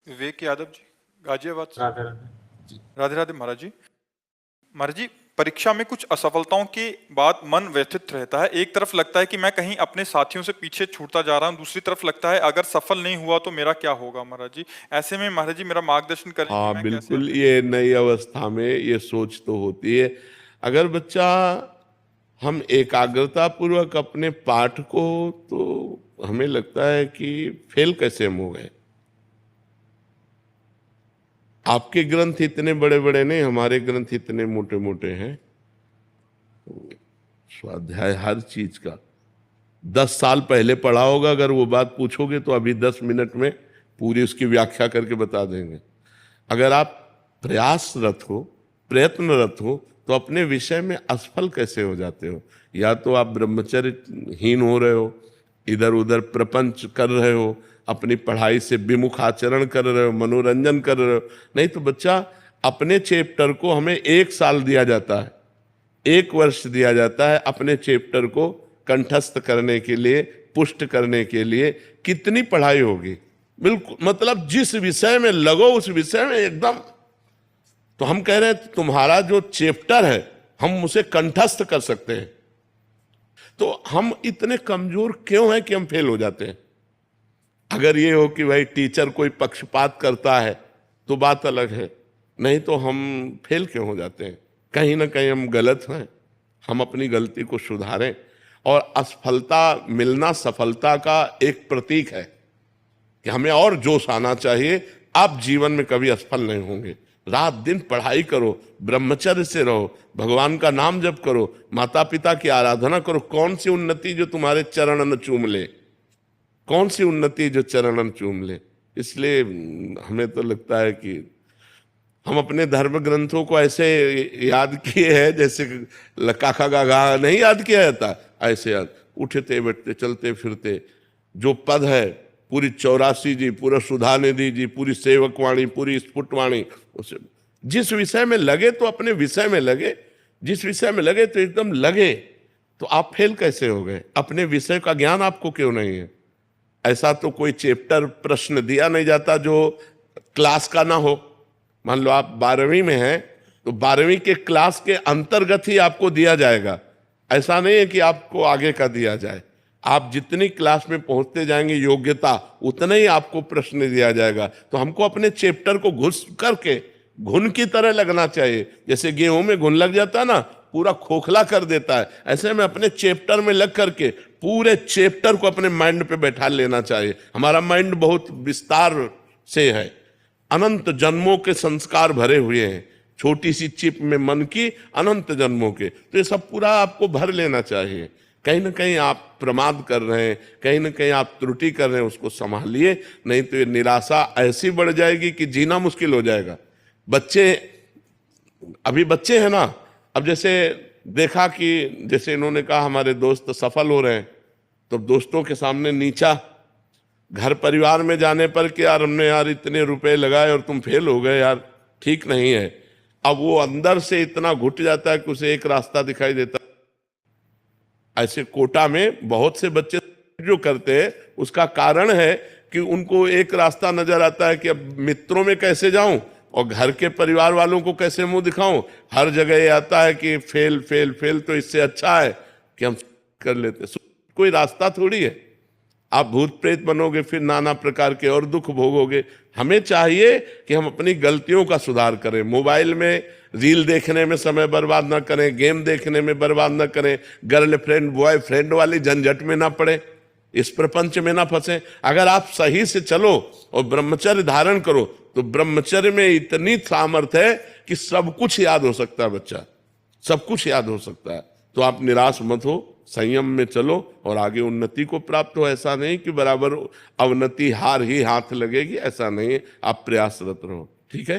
विवेक यादव जी, गाजियाबाद से। राधे राधे। राधे राधे महाराज जी। महाराज जी, परीक्षा में कुछ असफलताओं के बाद मन व्यथित रहता है। एक तरफ लगता है कि मैं कहीं अपने साथियों से पीछे छूटता जा रहा हूं, दूसरी तरफ लगता है अगर सफल नहीं हुआ तो मेरा क्या होगा। महाराज जी, ऐसे में महाराज जी मेरा मार्गदर्शन करें कि हाँ मैं कैसे बिल्कुल, ये नई अवस्था में ये सोच तो होती है। अगर बच्चा हम एकाग्रता पूर्वक अपने पाठ को, तो हमें लगता है कि फेल कैसे हम हो गए। आपके ग्रंथ इतने बड़े बड़े नहीं, हमारे ग्रंथ इतने मोटे मोटे हैं। स्वाध्याय हर चीज का 10 साल पहले पढ़ा होगा, अगर वो बात पूछोगे तो अभी 10 मिनट में पूरी उसकी व्याख्या करके बता देंगे। अगर आप प्रयासरत हो, प्रयत्नरत हो, तो अपने विषय में असफल कैसे हो जाते हो। या तो आप ब्रह्मचर्यहीन हो रहे हो, इधर उधर प्रपंच कर रहे हो, अपनी पढ़ाई से विमुख आचरण कर रहे हो, मनोरंजन कर रहे हो। नहीं तो बच्चा, अपने चैप्टर को हमें 1 साल दिया जाता है, 1 वर्ष दिया जाता है अपने चैप्टर को कंठस्थ करने के लिए, पुष्ट करने के लिए। कितनी पढ़ाई होगी। बिल्कुल, मतलब जिस विषय में लगो उस विषय में एकदम। तो हम कह रहे हैं तुम्हारा जो चैप्टर है हम उसे कंठस्थ कर सकते हैं। तो हम इतने कमजोर क्यों हैं कि हम फेल हो जाते हैं। अगर ये हो कि भाई टीचर कोई पक्षपात करता है तो बात अलग है, नहीं तो हम फेल क्यों हो जाते हैं। कहीं ना कहीं हम गलत हैं, हम अपनी गलती को सुधारें। और असफलता मिलना सफलता का एक प्रतीक है कि हमें और जोश आना चाहिए। आप जीवन में कभी असफल नहीं होंगे। रात दिन पढ़ाई करो, ब्रह्मचर्य से रहो, भगवान का नाम जप करो, माता पिता की आराधना करो। कौन सी उन्नति जो तुम्हारे चरणन चूम ले, कौन सी उन्नति जो चरणन चूम ले। इसलिए हमें तो लगता है कि हम अपने धर्म ग्रंथों को ऐसे याद किए हैं जैसे काका गागा नहीं याद किया जाता, ऐसे याद। उठते बैठते चलते फिरते जो पद है, पूरी 84 जी, पूरा सुधा निधि जी, पूरी सेवकवाणी, पूरी स्फुटवाणी, उसे जिस विषय में लगे तो अपने विषय में लगे, जिस विषय में लगे तो एकदम लगे। तो आप फेल कैसे हो गए। अपने विषय का ज्ञान आपको क्यों नहीं है। ऐसा तो कोई चैप्टर प्रश्न दिया नहीं जाता जो क्लास का ना हो। मान लो आप 12वीं में हैं तो 12वीं के क्लास के अंतर्गत ही आपको दिया जाएगा। ऐसा नहीं है कि आपको आगे का दिया जाए। आप जितनी क्लास में पहुंचते जाएंगे योग्यता, उतना ही आपको प्रश्न दिया जाएगा। तो हमको अपने चैप्टर को घुस करके घुन की तरह लगना चाहिए। जैसे गेहूं में घुन लग जाता है ना, पूरा खोखला कर देता है, ऐसे में अपने चैप्टर में लग करके पूरे चैप्टर को अपने माइंड पे बैठा लेना चाहिए। हमारा माइंड बहुत विस्तार से है, अनंत जन्मों के संस्कार भरे हुए हैं। छोटी सी चिप में मन की अनंत जन्मों के, तो ये सब पूरा आपको भर लेना चाहिए। कहीं ना कहीं आप प्रमाद कर रहे हैं, कहीं ना कहीं आप त्रुटि कर रहे हैं, उसको संभालिए। नहीं तो ये निराशा ऐसी बढ़ जाएगी कि जीना मुश्किल हो जाएगा। बच्चे अभी बच्चे हैं ना, अब जैसे देखा कि जैसे इन्होंने कहा हमारे दोस्त सफल हो रहे हैं, तो दोस्तों के सामने नीचा, घर परिवार में जाने पर कि यार हमने यार इतने रुपए लगाए और तुम फेल हो गए, यार ठीक नहीं है। अब वो अंदर से इतना घुट जाता है कि उसे एक रास्ता दिखाई देता है। ऐसे कोटा में बहुत से बच्चे जो करते हैं, उसका कारण है कि उनको एक रास्ता नजर आता है कि अब मित्रों में कैसे जाऊं और घर के परिवार वालों को कैसे मुंह दिखाऊं। हर जगह ये आता है कि फेल फेल फेल, तो इससे अच्छा है कि हम कर लेते। कोई रास्ता थोड़ी है। आप भूत प्रेत बनोगे, फिर नाना प्रकार के और दुख भोगोगे। हमें चाहिए कि हम अपनी गलतियों का सुधार करें। मोबाइल में रील देखने में समय बर्बाद ना करें, गेम देखने में बर्बाद ना करें, गर्लफ्रेंड बॉयफ्रेंड वाली झंझट में ना पड़े, इस प्रपंच में ना फंसे। अगर आप सही से चलो और ब्रह्मचर्य धारण करो तो ब्रह्मचर्य में इतनी सामर्थ्य है कि सब कुछ याद हो सकता है। बच्चा सब कुछ याद हो सकता है। तो आप निराश मत हो, संयम में चलो और आगे उन्नति को प्राप्त हो। ऐसा नहीं कि बराबर अवनति हार ही हाथ लगेगी, ऐसा नहीं है। आप प्रयासरत रहो। ठीक है।